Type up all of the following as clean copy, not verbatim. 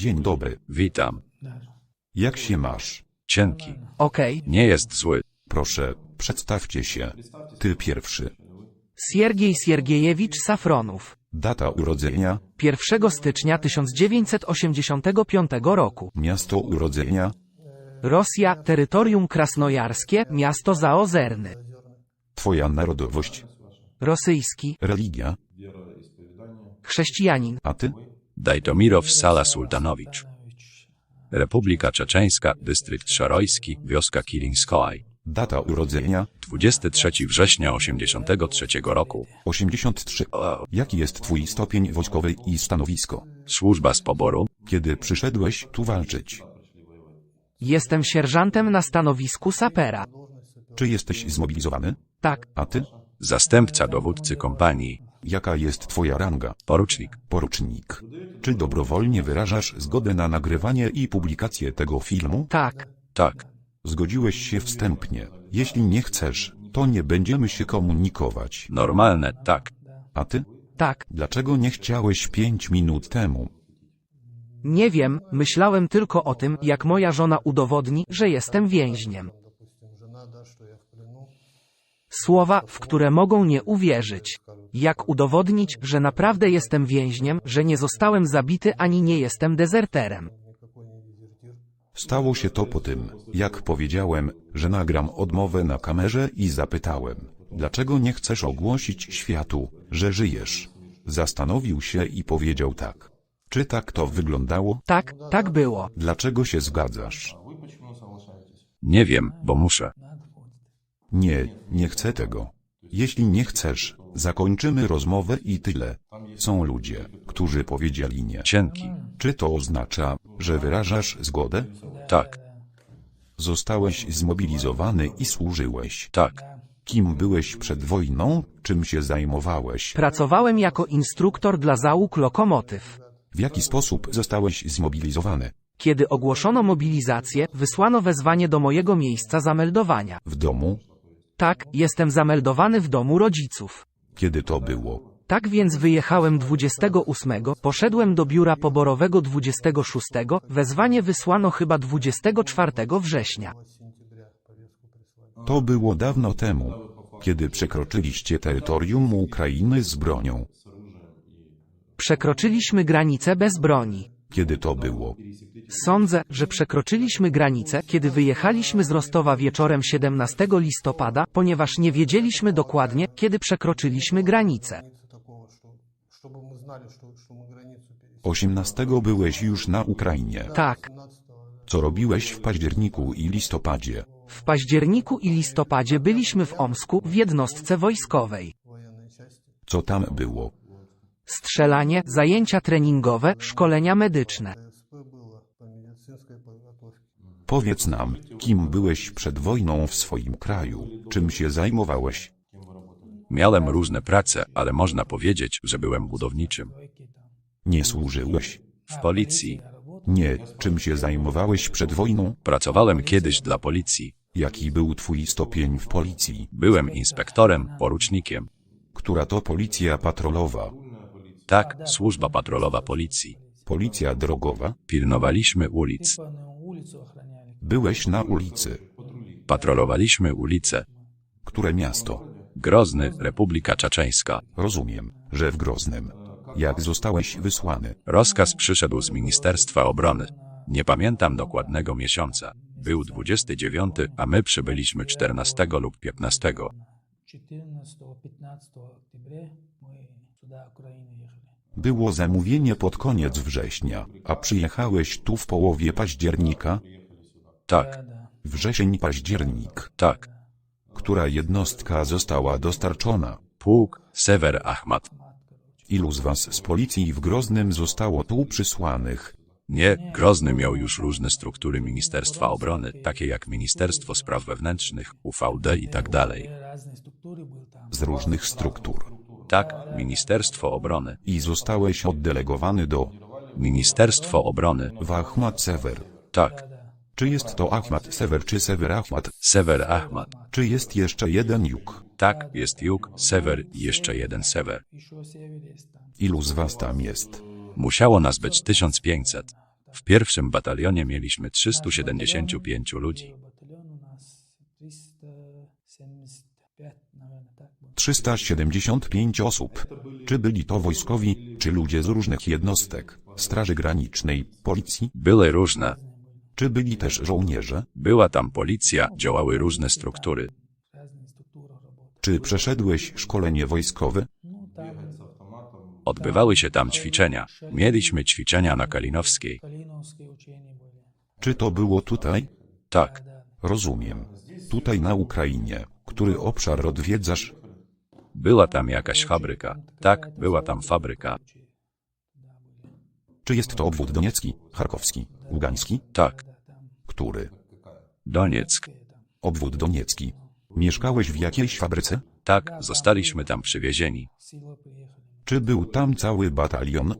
Dzień dobry. Witam. Jak się masz? Cienki. Okej. Nie jest zły. Proszę, przedstawcie się. Ty pierwszy. Siergiej Siergiejewicz Safronow. Data urodzenia, 1 stycznia 1985 roku. miasto urodzenia, Rosja, terytorium krasnojarskie, miasto Zaozerny. twoja narodowość, Rosyjski, religia, chrześcijanin. a ty? Dajtomirow Sala Sultanowicz. Republika Czeczeńska, dystrykt szarojski, wioska Kilińskoaj. Data urodzenia, 23 września 83 roku. 83. Jaki jest twój stopień wojskowy i stanowisko? Służba z poboru. Kiedy przyszedłeś tu walczyć? Jestem sierżantem na stanowisku sapera. Czy jesteś zmobilizowany? Tak, A ty? Zastępca dowódcy kompanii. Jaka jest twoja ranga? Porucznik. Porucznik. Czy dobrowolnie wyrażasz zgodę na nagrywanie i publikację tego filmu? tak. Tak. Zgodziłeś się wstępnie. Jeśli nie chcesz, to nie będziemy się komunikować. Normalne, tak. A ty? Tak. Dlaczego nie chciałeś 5 minut temu? Nie wiem, myślałem tylko o tym, jak moja żona udowodni, że jestem więźniem. Słowa, w które mogą nie uwierzyć. Jak udowodnić, że naprawdę jestem więźniem, że nie zostałem zabity ani nie jestem dezerterem. Stało się to po tym, jak powiedziałem, że nagram odmowę na kamerze i zapytałem, dlaczego nie chcesz ogłosić światu, że żyjesz? Zastanowił się i powiedział tak. Czy tak to wyglądało? Tak, tak było. Dlaczego się zgadzasz? Nie wiem, bo muszę. Nie, nie chcę tego. Jeśli nie chcesz, zakończymy rozmowę i tyle. Są ludzie, którzy powiedzieli nie. Cienki. Czy to oznacza, że wyrażasz zgodę? Tak. Zostałeś zmobilizowany i służyłeś. Tak. Kim byłeś przed wojną? Czym się zajmowałeś? Pracowałem jako instruktor dla załóg lokomotyw. W jaki sposób zostałeś zmobilizowany? Kiedy ogłoszono mobilizację, wysłano wezwanie do mojego miejsca zameldowania. W domu? Tak, jestem zameldowany w domu rodziców. Kiedy to było? Tak więc wyjechałem 28, poszedłem do biura poborowego 26, wezwanie wysłano chyba 24 września. To było dawno temu, kiedy przekroczyliście terytorium Ukrainy z bronią. Przekroczyliśmy granicę bez broni. Kiedy to było? Sądzę, że przekroczyliśmy granicę, kiedy wyjechaliśmy z Rostowa wieczorem 17 listopada, ponieważ nie wiedzieliśmy dokładnie, kiedy przekroczyliśmy granicę. 18 byłeś już na Ukrainie. Tak. Co robiłeś w październiku i listopadzie? W październiku i listopadzie byliśmy w Omsku, w jednostce wojskowej. Co tam było? Strzelanie, zajęcia treningowe, szkolenia medyczne. Powiedz nam, kim byłeś przed wojną w swoim kraju? Czym się zajmowałeś? Miałem różne prace, ale można powiedzieć, że byłem budowniczym. Nie służyłeś? W policji. Nie. Czym się zajmowałeś przed wojną? Pracowałem kiedyś dla policji. Jaki był twój stopień w policji? Byłem inspektorem, porucznikiem. Która to policja patrolowa? Tak, służba patrolowa policji. Policja drogowa? Pilnowaliśmy ulic. Byłeś na ulicy. Patrolowaliśmy ulice. Które miasto? Grozny, Republika Czeczeńska. Rozumiem, że w Groznym. Jak zostałeś wysłany? Rozkaz przyszedł z Ministerstwa Obrony. Nie pamiętam dokładnego miesiąca. Był 29, a my przybyliśmy 14 lub 15. 14-15 октября мы сюда, Украину, ехали. Było zamówienie pod koniec września, a przyjechałeś tu w połowie października? Tak, Wrzesień-październik. tak. Która jednostka została dostarczona? Pułk, Sewer Ahmad. Ilu z was z policji w Groznym zostało tu przysłanych? Nie, Grozny miał już różne struktury Ministerstwa Obrony, takie jak Ministerstwo Spraw Wewnętrznych, UVD i tak dalej. Разные структуры был там. Z różnych struktur. Tak, Ministerstwo Obrony. I zostałeś oddelegowany do Ministerstwo Obrony. Ahmad Sewer. Tak, Czy jest to Ahmad Sewer czy Sewer Ahmad? Sewer Ahmad. Czy jest jeszcze jeden Juk? Tak, jest Juk, Sewer i jeszcze jeden Sewer. Еще север есть там. Ilu z was tam jest? Musiało nas być 1500. W pierwszym batalionie mieliśmy 375 ludzi. Батальон у нас 375, наверное, так было. 375 osób. Czy byli to wojskowi, czy ludzie z różnych jednostek, Straży Granicznej, Policji? Były różne. Czy byli też żołnierze? Była tam policja, działały różne struktury. В разных структурах работали. Czy przeszedłeś szkolenie wojskowe? Ну, там Odbywały się tam ćwiczenia. Mieliśmy ćwiczenia na Kalinowskiej. Калиновские учения были. Czy to było tutaj? Tak, Rozumiem. Tutaj na Ukrainie. Który obszar odwiedzasz? była tam jakaś fabryka. Tak, była tam fabryka. Czy jest to obwód doniecki, charkowski, ługański? Tak, Który? Donieck. Obwód doniecki. Mieszkałeś w jakiejś fabryce? Tak, zostaliśmy tam przywiezieni. Сила приехали. Czy był tam cały batalion?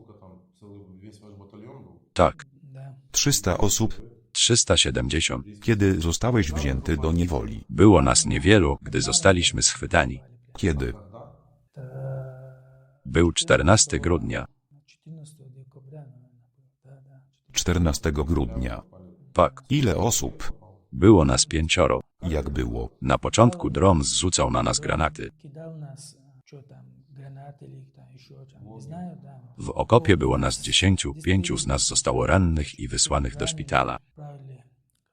Tak, Да. 300 osób? 370. Kiedy zostałeś wzięty do niewoli? Było nas niewielu, gdy zostaliśmy schwytani. Kiedy? Był 14 grudnia. 14 декабря, наверное, было. Да, да. 14 grudnia. Tak, Ile osób? było nas 5. Jak było? Na początku dron zrzucał na nas granaty. Кидал нас, что там, гранаты или там еще там, не знаю, да. W okopie było nas 10, 5 z nas zostało rannych i wysłanych do szpitala. Отправили,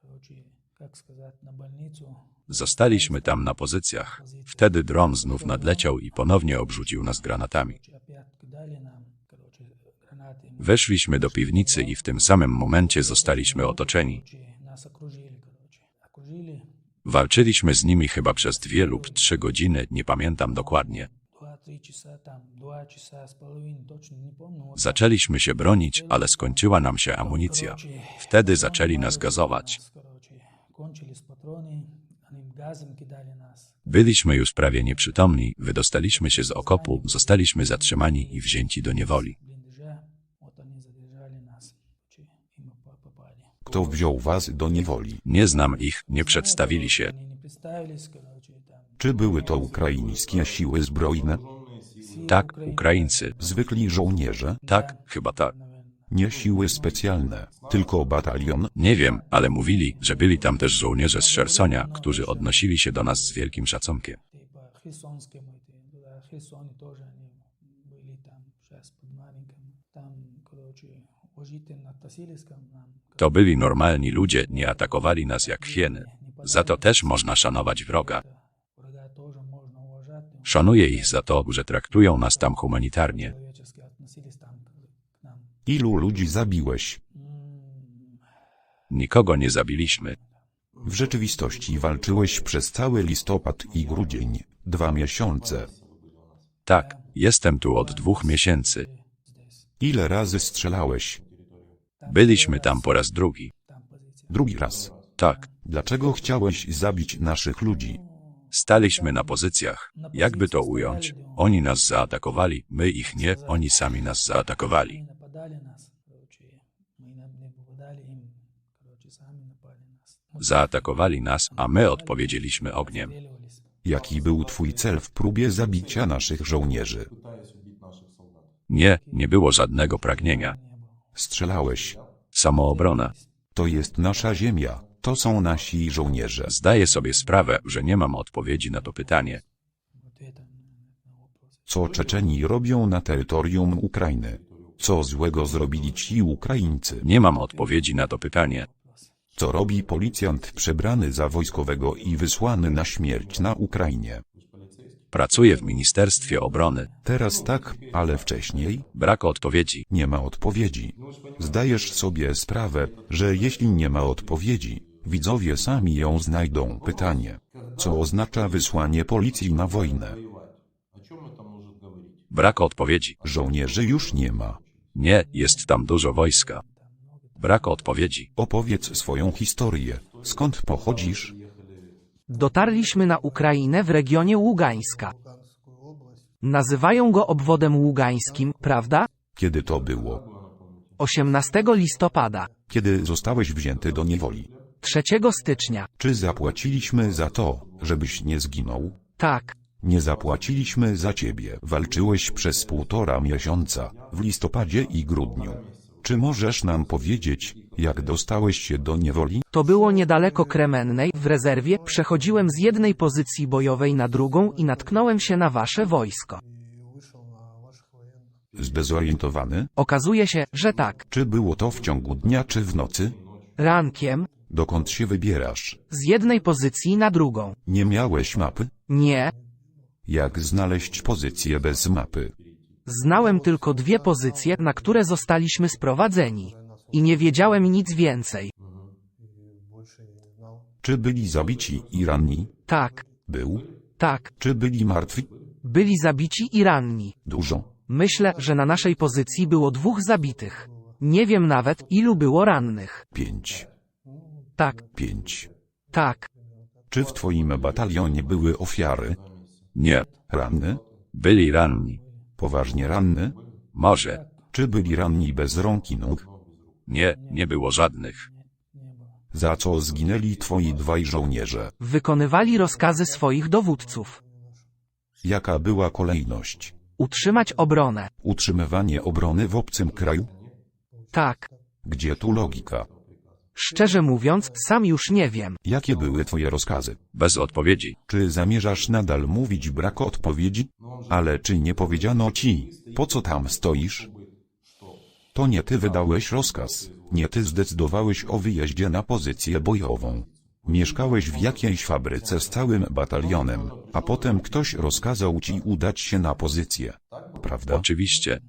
короче, как сказать, на больницу. Zostaliśmy tam na pozycjach. Wtedy dron znów nadleciał i ponownie obrzucił nas granatami. Опять кидали нам, короче, гранаты. Weszliśmy do piwnicy i w tym samym momencie zostaliśmy otoczeni. Короче, нас окружили, короче. Окружили Walczyliśmy z nimi chyba przez 2 lub 3 godziny, nie pamiętam dokładnie. 2-3 часа, там, 2 часа с половиной, точно не помню. Вот Zaczęliśmy się bronić, ale skończyła nam się amunicja. Wtedy zaczęli nas gazować. короче, кончились патроны, они газом кидали нас. Byliśmy już prawie nieprzytomni, wydostaliśmy się z okopu, zostaliśmy zatrzymani i wzięci do niewoli. В блиндаже, вот они задержали нас, короче, и мы попали. Kto wziął was do niewoli? Nie znam ich, nie przedstawili się. Они не представились, короче, там. Czy były to ukraińskie siły zbrojne? Tak, Ukraińcy. Zwykli żołnierze? Tak, chyba tak. Nie siły specjalne, tylko batalion? Nie wiem, ale mówili, że byli tam też żołnierze z Szersonia, którzy odnosili się do nas z wielkim szacunkiem. Типа Херсонские мы, туда Херсоне тоже они были там, сейчас под Маринком. Там, короче, уважительно относились к нам. To byli normalni ludzie, nie atakowali nas jak hieny. Za to też można szanować wroga. Врага тоже можно уважать. Szanuję ich za to, że traktują nas tam humanitarnie. Человечески относились там к нам. Ilu ludzi zabiłeś? Nikogo nie zabiliśmy. W rzeczywistości walczyłeś przez cały listopad i grudzień, 2 miesiące. Tak, jestem tu od 2 miesięcy. Ile razy strzelałeś? Byliśmy tam po raz drugi. Drugi raz. Tak, Dlaczego chciałeś zabić naszych ludzi? staliśmy na pozycjach. Jakby to ująć? Oni nas zaatakowali, my ich nie, oni sami nas zaatakowali. Они нападали нас, короче, мы не попадали им, короче, сами напали нас. Zaatakowali nas, a my odpowiedzieliśmy ogniem. Стреливались. Jaki był twój cel w próbie zabicia naszych żołnierzy? Nie, nie było żadnego pragnienia. Strzelałeś. Samoobrona. To jest nasza ziemia. To są nasi żołnierze. Zdaję sobie sprawę, że nie mam odpowiedzi na to pytanie. Ответа на вопрос. Co Czeczeni robią na terytorium Ukrainy? Co złego zrobili ci Ukraińcy? Nie mam odpowiedzi na to pytanie. Co robi policjant przebrany za wojskowego i wysłany na śmierć na Ukrainie? Pracuję w Ministerstwie Obrony. Teraz tak, ale wcześniej? Brak odpowiedzi. Nie ma odpowiedzi. Zdajesz sobie sprawę, że jeśli nie ma odpowiedzi, widzowie sami ją znajdą. Pytanie. Co oznacza wysłanie policji na wojnę? Brak odpowiedzi. Żołnierzy już nie ma. Nie, jest tam dużo wojska. Brak odpowiedzi. Opowiedz swoją historię. Skąd pochodzisz? Dotarliśmy na Ukrainę w regionie Ługańska. Nazywają go obwodem ługańskim, prawda? Kiedy to było? 18 listopada. Kiedy zostałeś wzięty do niewoli? 3 stycznia. Czy zapłaciliśmy za to, żebyś nie zginął? Tak. Nie zapłaciliśmy za ciebie. Walczyłeś przez 1,5 miesiąca, w listopadzie i grudniu. Czy możesz nam powiedzieć, jak dostałeś się do niewoli? To było niedaleko Kremennej, w rezerwie, przechodziłem z jednej pozycji bojowej na drugą i natknąłem się na wasze wojsko. Zdezorientowany? Okazuje się, że tak. Czy było to w ciągu dnia czy w nocy? Rankiem, Dokąd się wybierasz? z jednej pozycji na drugą. Nie miałeś mapy? Nie, Jak znaleźć pozycję bez mapy? znałem tylko dwie pozycje, na które zostaliśmy sprowadzeni. I nie wiedziałem nic więcej. Czy byli zabici i ranni? Tak, Był? tak, Czy byli martwi? byli zabici i ranni. Dużo. Myślę, że na naszej pozycji było 2 zabitych. Nie wiem nawet, ilu było rannych. 5. Tak, 5. tak. Czy w twoim batalionie były ofiary? Nie. Ranny? Byli ranni. Poważnie ranny? Może. Czy byli ranni bez rąk i nóg? Nie, nie było żadnych. Za co zginęli twoi 2 żołnierze? Wykonywali rozkazy swoich dowódców. Jaka była kolejność? Utrzymać obronę. Utrzymywanie obrony w obcym kraju? Tak. Gdzie tu logika? Szczerze mówiąc, sam już nie wiem. Jakie były twoje rozkazy? Bez odpowiedzi. Czy zamierzasz nadal mówić brak odpowiedzi? Ale czy nie powiedziano ci, po co tam stoisz? To nie ty wydałeś rozkaz, nie ty zdecydowałeś o wyjeździe na pozycję bojową. Mieszkałeś w jakiejś fabryce z całym batalionem, a potem ktoś rozkazał ci udać się na pozycję. Prawda? Oczywiście.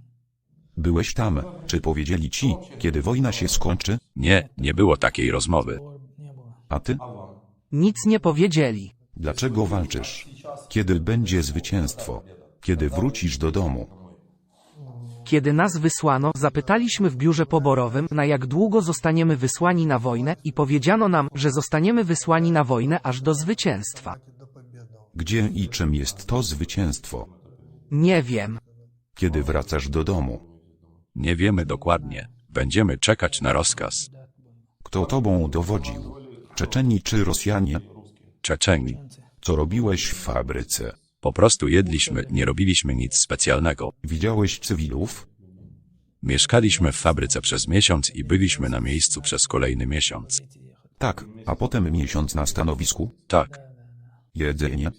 Byłeś tam, czy powiedzieli ci, kiedy wojna się skończy? Nie, nie było takiej rozmowy. A ty? Nic nie powiedzieli. Dlaczego walczysz? Kiedy będzie zwycięstwo? Kiedy wrócisz do domu? Kiedy nas wysłano, zapytaliśmy w biurze poborowym, na jak długo zostaniemy wysłani na wojnę i powiedziano nam, że zostaniemy wysłani na wojnę aż do zwycięstwa. Gdzie i czym jest to zwycięstwo? Nie wiem. Kiedy wracasz do domu? Nie wiemy dokładnie. Będziemy czekać na rozkaz. Kto tobą dowodził? Czeczeni czy Rosjanie? Czeczeni. Co robiłeś w fabryce? Po prostu jedliśmy, nie robiliśmy nic specjalnego. Widziałeś cywilów? Mieszkaliśmy w fabryce przez miesiąc i byliśmy na miejscu przez kolejny miesiąc. Tak, a potem miesiąc na stanowisku? Tak. Jedzenie?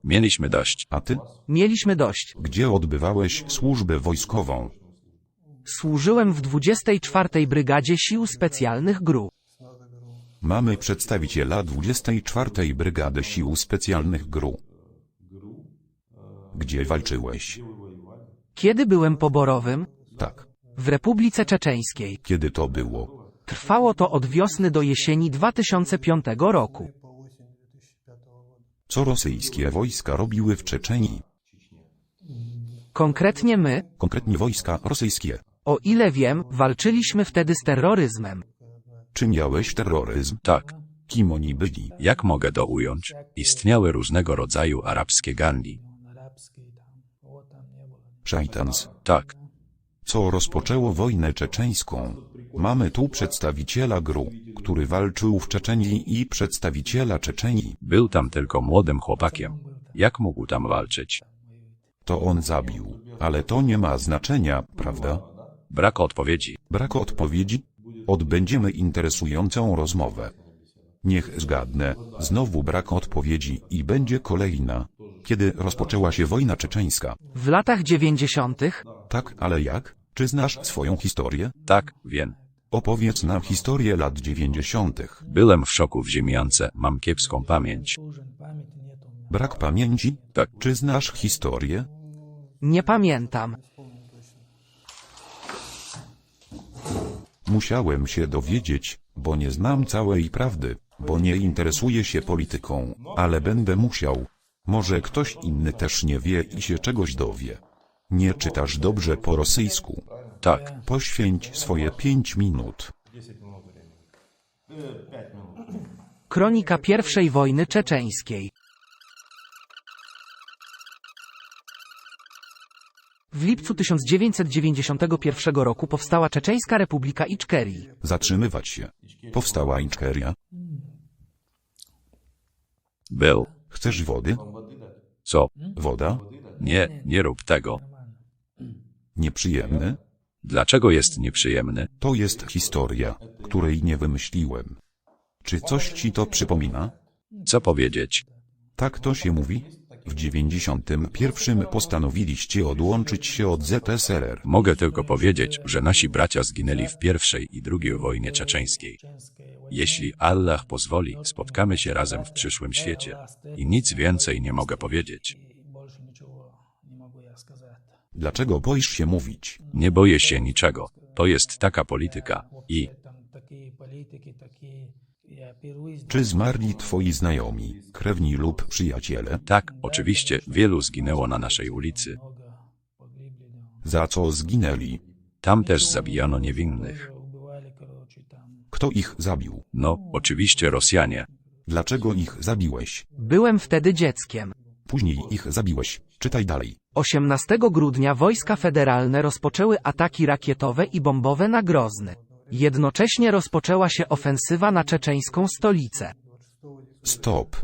Mieliśmy dość. A ty? Mieliśmy dość. Gdzie odbywałeś służbę wojskową? Służyłem w 24. Brygadzie Sił Specjalnych GRU. Mamy przedstawiciela 24. Brygady Sił Specjalnych GRU. Gdzie walczyłeś? Kiedy byłem poborowym? Tak. W Republice Czeczeńskiej. Kiedy to było? Trwało to od wiosny do jesieni 2005 roku. Co rosyjskie wojska robiły w Czeczenii? Konkretnie my, Konkretnie wojska rosyjskie. o ile wiem, walczyliśmy wtedy z terroryzmem. Czy miałeś terroryzm? Tak. Kim oni byli? Jak mogę to ująć? Istniały różnego rodzaju arabskie gangi. Szajtans. Tak. Co rozpoczęło wojnę czeczeńską? Mamy tu przedstawiciela GRU, który walczył w Czeczenii i przedstawiciela Czeczenii. Był tam tylko młodym chłopakiem. Jak mógł tam walczyć? To on zabił. Ale to nie ma znaczenia, prawda? Brak odpowiedzi. Brak odpowiedzi? Odbędziemy interesującą rozmowę. Niech zgadnę, znowu brak odpowiedzi i będzie kolejna. Kiedy rozpoczęła się wojna czeczeńska? W latach 90. Tak, ale jak? Czy znasz swoją historię? Tak, wiem. Opowiedz nam historię lat 90. Byłem w szoku w ziemiance, mam kiepską pamięć. Brak pamięci? Tak. Czy znasz historię? Nie pamiętam. Musiałem się dowiedzieć, bo nie znam całej prawdy, bo nie interesuję się polityką, ale będę musiał. Może ktoś inny też nie wie i się czegoś dowie. Nie czytasz dobrze po rosyjsku. Tak. Poświęć swoje 5 minut. Kronika I wojny czeczeńskiej. W lipcu 1991 roku powstała Czeczeńska Republika Iczkerii. Zatrzymywać się. Powstała Iczkeria. Był. Chcesz wody? Co? Woda? Nie, nie rób tego. Nieprzyjemny? Dlaczego jest nieprzyjemny? To jest historia, której nie wymyśliłem. Czy coś ci to przypomina? Co powiedzieć? Tak to się mówi? W 91 postanowiliście odłączyć się od ZSRR. Mogę tylko powiedzieć, że nasi bracia zginęli w I i II wojnie czeczeńskiej. Jeśli Allah pozwoli, spotkamy się razem w przyszłym świecie. I nic więcej nie mogę powiedzieć. Dlaczego boisz się mówić? Nie boję się niczego. To jest taka polityka. I Czy zmarli twoi znajomi, krewni lub przyjaciele? tak, oczywiście, wielu zginęło na naszej ulicy. Za co zginęli? Tam też zabijano niewinnych. Kto ich zabił? No, oczywiście Rosjanie. Dlaczego ich zabiłeś? Byłem wtedy dzieckiem. Później ich zabiłeś. Czytaj dalej. 18 grudnia wojska federalne rozpoczęły ataki rakietowe i bombowe na Grozny. Jednocześnie rozpoczęła się ofensywa na czeczeńską stolicę. Stop.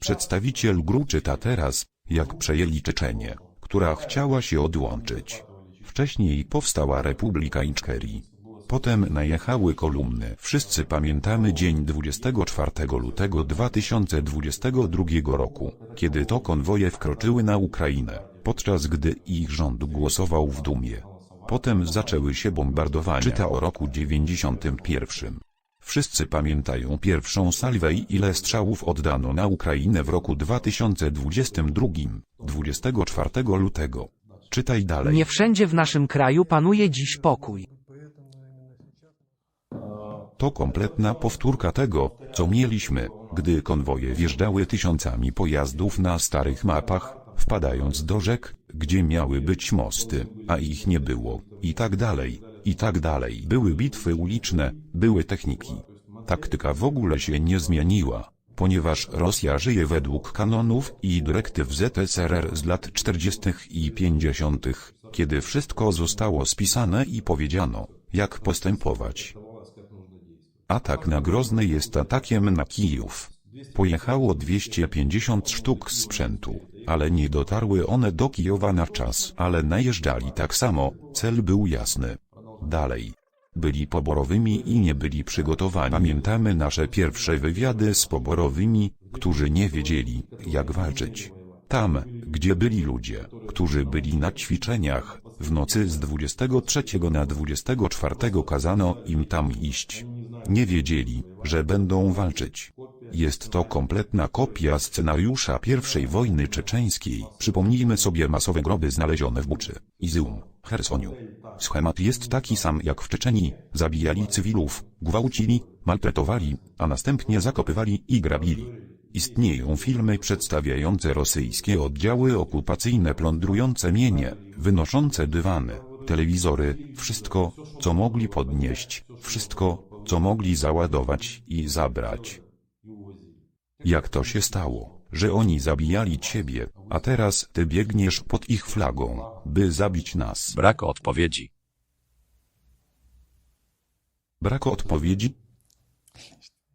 Przedstawiciel GRU czyta teraz, jak przejęli Czeczenię, która chciała się odłączyć. Wcześniej powstała Republika Iczkerii. Potem najechały kolumny. Wszyscy pamiętamy dzień 24 lutego 2022 roku, kiedy to konwoje wkroczyły na Ukrainę, podczas gdy ich rząd głosował w Dumie. Potem zaczęły się bombardowania. Czyta o roku 91. Wszyscy pamiętają pierwszą salwę i ile strzałów oddano na Ukrainę w roku 2022, 24 lutego. Czytaj dalej. Nie wszędzie w naszym kraju panuje dziś pokój. To kompletna powtórka tego, co mieliśmy, gdy konwoje wjeżdżały tysiącami pojazdów na starych mapach, wpadając do rzek, gdzie miały być mosty, a ich nie było, i tak dalej, i tak dalej. Były bitwy uliczne, były techniki. Taktyka w ogóle się nie zmieniła, ponieważ Rosja żyje według kanonów i dyrektyw ZSRR z lat 40. i 50., kiedy wszystko zostało spisane i powiedziano, jak postępować. Atak na Grozny jest atakiem na Kijów. Pojechało 250 sztuk sprzętu, ale nie dotarły one do Kijowa na czas, ale najeżdżali tak samo, cel był jasny. Dalej. Byli poborowymi i nie byli przygotowani. Pamiętamy nasze pierwsze wywiady z poborowymi, którzy nie wiedzieli, jak walczyć. Tam, gdzie byli ludzie, którzy byli na ćwiczeniach, w nocy z 23 na 24 kazano im tam iść. Nie wiedzieli, że będą walczyć. Jest to kompletna kopia scenariusza I wojny czeczeńskiej. Przypomnijmy sobie masowe groby znalezione w Buczy, Izium, Chersoniu. Schemat jest taki sam jak w Czeczenii. Zabijali cywilów, gwałcili, maltretowali, a następnie zakopywali i grabili. Istnieją filmy przedstawiające rosyjskie oddziały okupacyjne plądrujące mienie, wynoszące dywany, telewizory, wszystko, co mogli podnieść, wszystko, co mogli załadować i zabrać. Jak to się stało, że oni zabijali ciebie, a teraz ty biegniesz pod ich flagą, by zabić nas? Brak odpowiedzi. Brak odpowiedzi?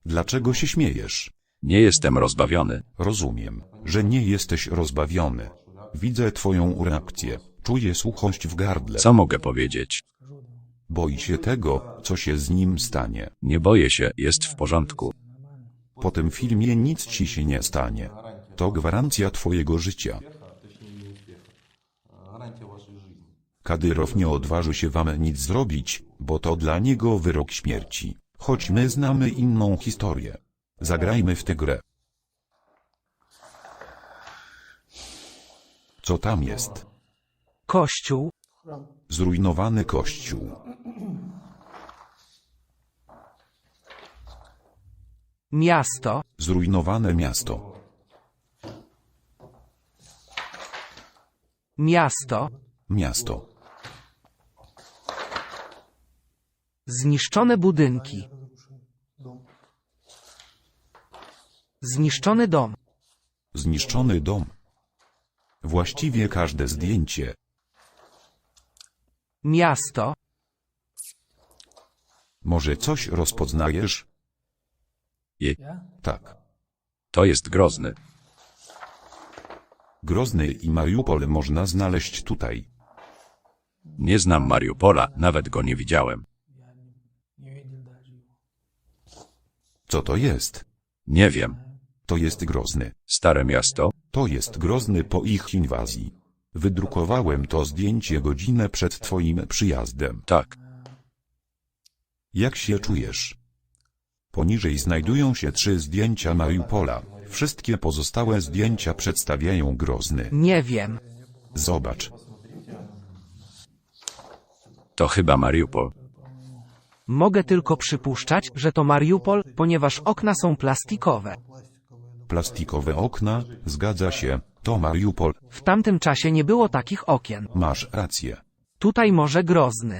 Dlaczego się śmiejesz? Nie jestem rozbawiony. Rozumiem, że nie jesteś rozbawiony. Widzę twoją reakcję, czuję suchość w gardle. Co mogę powiedzieć? Boi się tego, co się z nim stanie. Nie boję się, jest w porządku. Po tym filmie nic ci się nie stanie. To gwarancja twojego życia. Kadyrow nie odważy się wam nic zrobić, bo to dla niego wyrok śmierci. Choć my znamy inną historię. Zagrajmy w tę grę. Co tam jest? Kościół, Zrujnowany kościół. miasto, Zrujnowane miasto. miasto, Miasto. zniszczone budynki, zniszczony dom, Zniszczony dom. Właściwie każde zdjęcie. miasto, Może coś rozpoznajesz? Tak. To jest Grozny. Grozny i Mariupol można znaleźć tutaj. Nie znam Mariupola, nawet go nie widziałem. Я не видел даже его. Co to jest? Nie wiem. To jest Grozny. Stare miasto? To jest Grozny po ich inwazji. Wydrukowałem to zdjęcie godzinę przed twoim przyjazdem. Tak. Jak się czujesz? Poniżej znajdują się 3 zdjęcia Mariupola. Wszystkie pozostałe zdjęcia przedstawiają Grozny. Nie wiem. Zobacz. To chyba Mariupol. Mogę tylko przypuszczać, że to Mariupol, ponieważ okna są plastikowe. Plastikowe okna, zgadza się, to Mariupol. W tamtym czasie nie było takich okien. Masz rację. Tutaj może Grozny.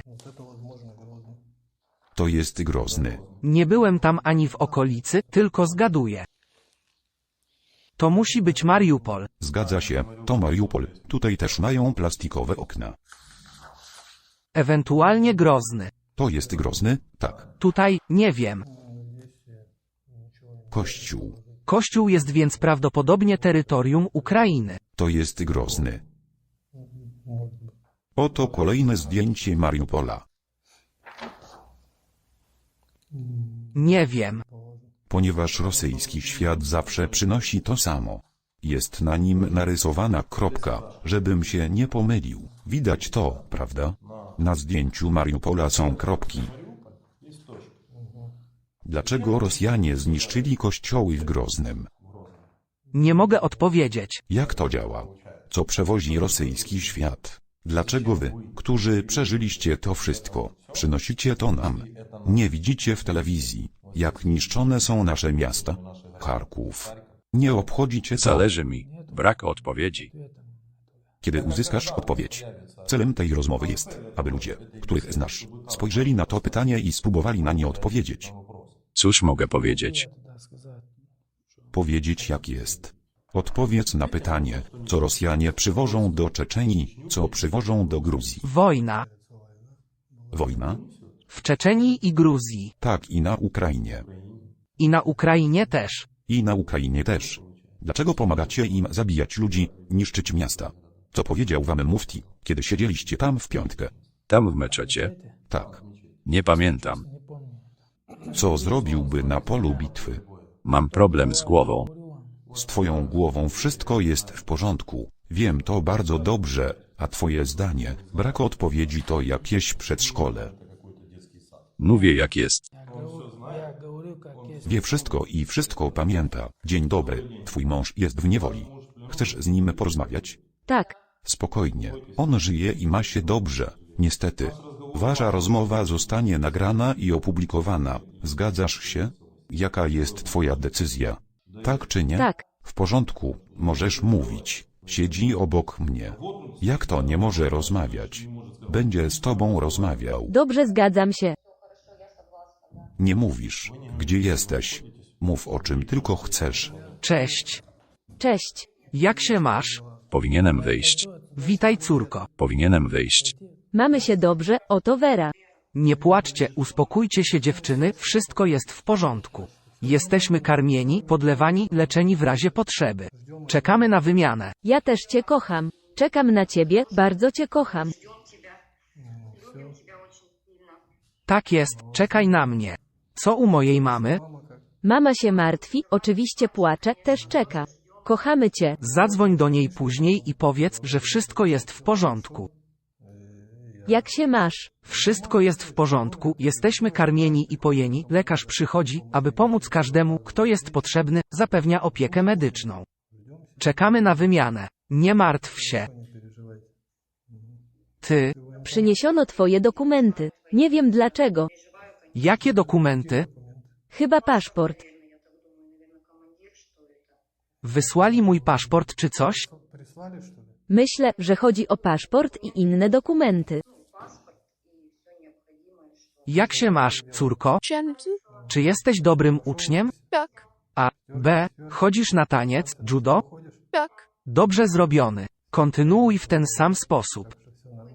To jest Grozny. Nie byłem tam ani w okolicy, tylko zgaduję. To musi być Mariupol. Zgadza się, to Mariupol. Tutaj też mają plastikowe okna. Ewentualnie Grozny. To jest Grozny? Tak. Tutaj, nie wiem. Kościół. Kościół jest więc prawdopodobnie terytorium Ukrainy. To jest Grozny. Oto kolejne zdjęcie Mariupola. Nie wiem. Ponieważ rosyjski świat zawsze przynosi to samo. Jest na nim narysowana kropka, żebym się nie pomylił. Widać to, prawda? Na zdjęciu Mariupola są kropki. Dlaczego Rosjanie zniszczyli kościoły w Groznym? Nie mogę odpowiedzieć. Jak to działa? Co przewozi rosyjski świat? Dlaczego wy, którzy przeżyliście to wszystko, przynosicie to nam? Nie widzicie w telewizji, jak niszczone są nasze miasta? Charków. Nie obchodzicie to, Zależy mi. Brak odpowiedzi. kiedy uzyskasz odpowiedź. Celem tej rozmowy jest, aby ludzie, których znasz, spojrzeli na to pytanie i spróbowali na nie odpowiedzieć. Cóż mogę powiedzieć? Тогда сказать, Powiedzieć jak jest. Odpowiedz na pytanie, co Rosjanie przywożą do Czeczenii, co przywożą do Gruzji. Wojna. Wojna? W Czeczenii i Gruzji. Tak, i na Ukrainie. I na Ukrainie też. I na Ukrainie też. Dlaczego pomagacie im zabijać ludzi, niszczyć miasta? Co powiedział wam mufti, kiedy siedzieliście tam w piątkę? Tam w meczecie? Tak. Nie pamiętam. не помню. Co zrobiłby na polu bitwy? Mam problem z głową. Z twoją głową wszystko jest w porządku. Wiem to bardzo dobrze, a twoje zdanie, brak odpowiedzi to jakieś przedszkole. Mówię jak jest. Я говорю, как есть. Wie wszystko i wszystko pamięta. Dzień dobry, twój mąż jest w niewoli. Chcesz z nim porozmawiać? Tak, Spokojnie, on żyje i ma się dobrze. Niestety, wasza rozmowa zostanie nagrana i opublikowana. Zgadzasz się? Jaka jest twoja decyzja? Tak czy nie? tak. W porządku, możesz mówić. Siedzi obok mnie. Jak to nie może rozmawiać? Będzie z tobą rozmawiał. Dobrze, zgadzam się. Nie mówisz, gdzie jesteś. Mów o czym tylko chcesz. Cześć. Cześć. Jak się masz? Powinienem wyjść. Witaj, córko. Powinienem wyjść. Mamy się dobrze, oto Wera. Nie płaczcie, uspokójcie się dziewczyny, wszystko jest w porządku. Jesteśmy karmieni, podlewani, leczeni w razie potrzeby. Czekamy na wymianę. Ja też cię kocham. Czekam na ciebie, bardzo cię kocham. Tak jest, czekaj na mnie. Co u mojej mamy? Mama się martwi, oczywiście płacze, też czeka. Kochamy cię. Zadzwoń do niej później i powiedz, że wszystko jest w porządku. Jak się masz? Wszystko jest w porządku, jesteśmy karmieni i pojeni, lekarz przychodzi, aby pomóc każdemu, kto jest potrzebny, zapewnia opiekę medyczną. Czekamy na wymianę. Nie martw się. Ty, Przyniesiono twoje dokumenty. Nie wiem dlaczego. jakie dokumenty? Chyba paszport. Wysłali mój paszport czy coś? Прислали, что ли? Myślę, że chodzi o paszport i inne dokumenty. Jak się masz, córko? Jensen? Czy jesteś dobrym uczniem? Tak, A, B, chodzisz na taniec, judo? tak. Dobrze zrobiony. Kontynuuj w ten sam sposób.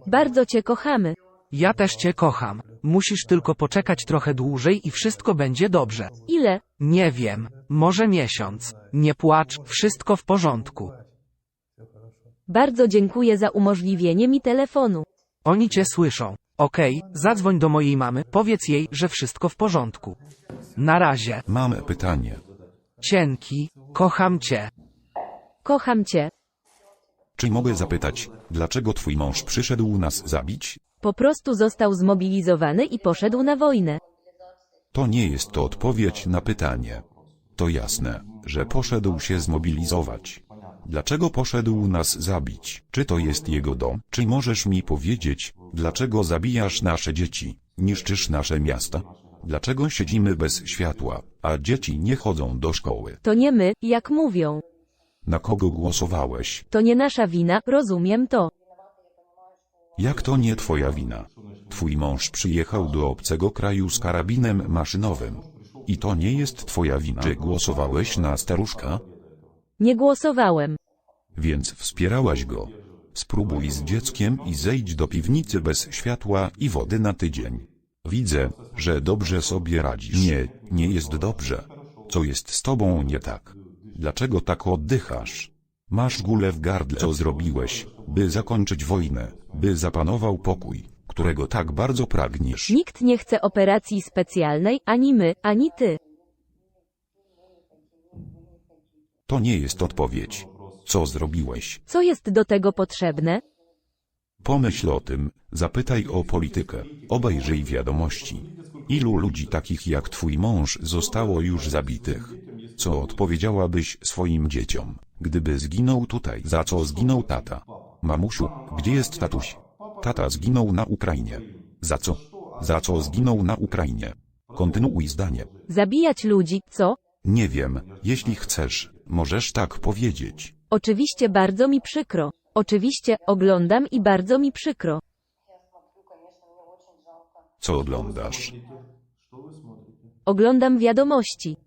Bardzo cię kochamy. Ja też cię kocham. Musisz tylko poczekać trochę dłużej i wszystko będzie dobrze. Ile? Nie wiem, może miesiąc. Nie płacz, wszystko w porządku. Bardzo dziękuję za umożliwienie mi telefonu. Oni cię słyszą. Okej, zadzwoń do mojej mamy, powiedz jej, że wszystko w porządku. Na razie. Mam pytanie. Cienki, kocham cię. Kocham cię. Czy mogę zapytać, dlaczego twój mąż przyszedł nas zabić? Po prostu został zmobilizowany i poszedł na wojnę. To nie jest to odpowiedź na pytanie. To jasne, że poszedł się zmobilizować. Dlaczego poszedł nas zabić? Czy to jest jego dom? Czy możesz mi powiedzieć, dlaczego zabijasz nasze dzieci, niszczysz nasze miasta? Dlaczego siedzimy bez światła, a dzieci nie chodzą do szkoły? To nie my, jak mówią. Na kogo głosowałeś? To nie nasza wina, rozumiem to. Jak to nie twoja wina? Twój mąż przyjechał do obcego kraju z karabinem maszynowym. I to nie jest twoja wina. Czy głosowałeś na staruszka? Nie głosowałem. Więc wspierałaś go. Spróbuj z dzieckiem i zejdź do piwnicy bez światła i wody na tydzień. Widzę, że dobrze sobie radzisz. Nie, nie jest dobrze. Co jest z tobą nie tak? Dlaczego tak oddychasz? Masz gulę w gardle. Co zrobiłeś, by zakończyć wojnę, by zapanował pokój, którego tak bardzo pragniesz? Nikt nie chce operacji specjalnej, ani my, ani ty. To nie jest odpowiedź. Co zrobiłeś? Co jest do tego potrzebne? Pomyśl o tym, zapytaj o politykę, obejrzyj wiadomości. Ilu ludzi takich jak twój mąż zostało już zabitych? Co odpowiedziałabyś swoim dzieciom, gdyby zginął tutaj? Za co zginął tata? Mamusiu, gdzie jest tatuś? Tata zginął na Ukrainie. Za co? Za co zginął na Ukrainie? Kontynuuj zdanie. Zabijać ludzi, co? Nie wiem, jeśli chcesz, możesz tak powiedzieć. Oczywiście bardzo mi przykro. Oczywiście, oglądam i bardzo mi przykro. Co oglądasz? Oglądam wiadomości.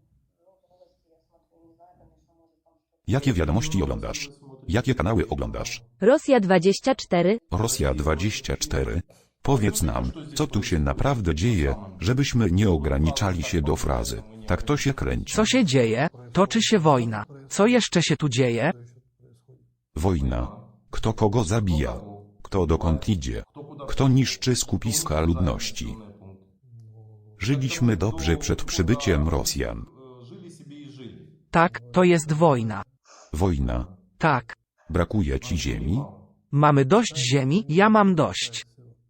Jakie wiadomości oglądasz? Jakie kanały oglądasz? Rosja 24. Rosja 24. Powiedz nam, co tu się naprawdę dzieje, żebyśmy nie ograniczali się do frazy. Tak to się kręci. Co się dzieje? Toczy się wojna. Co jeszcze się tu dzieje? Wojna. Kto kogo zabija? Kto dokąd idzie? Kto niszczy skupiska ludności? Żyliśmy dobrze przed przybyciem Rosjan. Tak, to jest wojna. Wojna. Tak. Brakuje ci ziemi? Mamy dość ziemi, ja mam dość.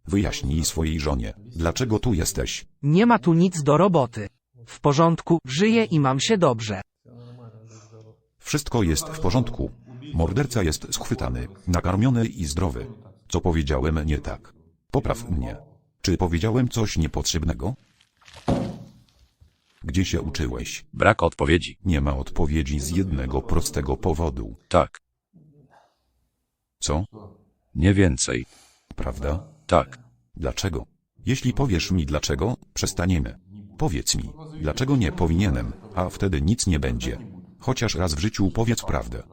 Wyjaśnij swojej żonie, dlaczego tu jesteś. Nie ma tu nic do roboty. W porządku, żyję i mam się dobrze. Wszystko jest w porządku. Morderca jest schwytany, nakarmiony i zdrowy. Co powiedziałem nie tak? Popraw mnie. Czy powiedziałem coś niepotrzebnego? Gdzie się uczyłeś? Brak odpowiedzi. Nie ma odpowiedzi z jednego prostego powodu. Tak. Co? Nie więcej. Prawda? Tak. Dlaczego? Jeśli powiesz mi dlaczego, przestaniemy. Powiedz mi, dlaczego nie powinienem, a wtedy nic nie będzie. Chociaż raz w życiu powiedz prawdę.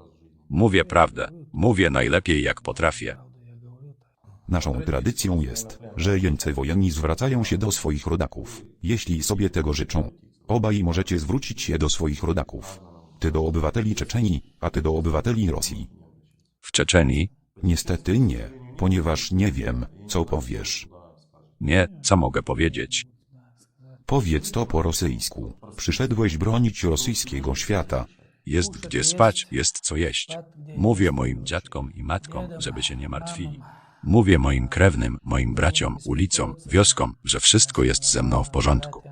Mówię prawdę. Mówię najlepiej jak potrafię. Naszą tradycją jest, że jeńcy wojenni zwracają się do swoich rodaków, jeśli sobie tego życzą. Obaj możecie zwrócić się do swoich rodaków. Ty do obywateli Czeczenii, a ty do obywateli Rosji. W Czeczenii? Niestety nie, ponieważ nie wiem, co powiesz. Nie, co mogę powiedzieć? Powiedz to po rosyjsku. Przyszedłeś bronić rosyjskiego świata. Jest gdzie spać, jest co jeść. Mówię moim dziadkom i matkom, żeby się nie martwili. Mówię moim krewnym, moim braciom, ulicom, wioskom, że wszystko jest ze mną w porządku.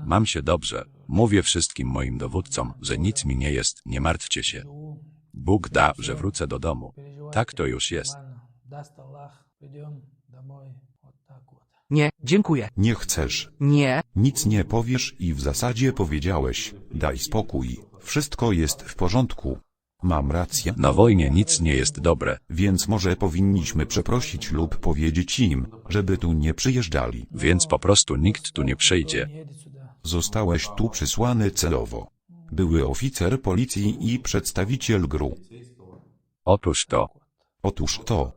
Mam się dobrze. Mówię wszystkim moim dowódcom, że nic mi nie jest, nie martwcie się. Bóg da, że wrócę do domu. Tak to już jest. Nie, dziękuję. Nie chcesz, Nie, nic nie powiesz i w zasadzie powiedziałeś, daj spokój, wszystko jest w porządku. Mam rację? Na wojnie nic nie jest dobre, Więc może powinniśmy przeprosić lub powiedzieć im, żeby tu nie przyjeżdżali. więc po prostu nikt tu nie przyjdzie. Zostałeś tu przysłany celowo. Były oficer policji i przedstawiciel GRU. Otóż to. Otóż to,